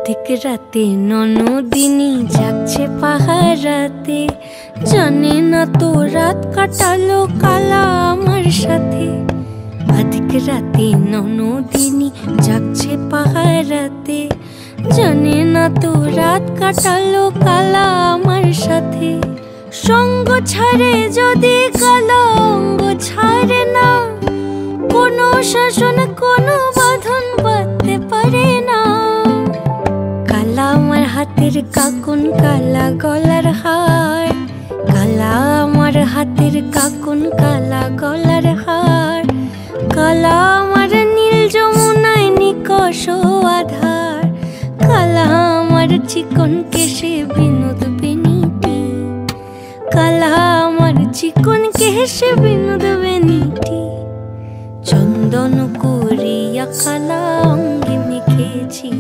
अधिक राते ननदिनी जागছে পাহারাতে, জানে না তো রাত কাটালো কালা আমার সাথে। अधिक রাতে ননদিনী जागছে পাহারাতে, জানে না তো রাত কাটালো কালা আমার সাথে। সঙ্গ ছাড়ে যদি কালা অঙ্গ ছাড়ে না, কোনো শাসন কোনো বাঁধন বাঁধতে পারে না। কালা আমার হাতের কাকুন কালা গলার হার, কালা আমার হাতের কাকুন কালা গলার হার, কালা আমার নীল যমুনায় নিকষ আধার, কালা আমার চিকন কেশে বিনোদ বেনিটি, কালা আমার চিকন কেশে বিনোদ বেনিটি। চন্দন করিয়া কালা অঙ্গে মেখেছি।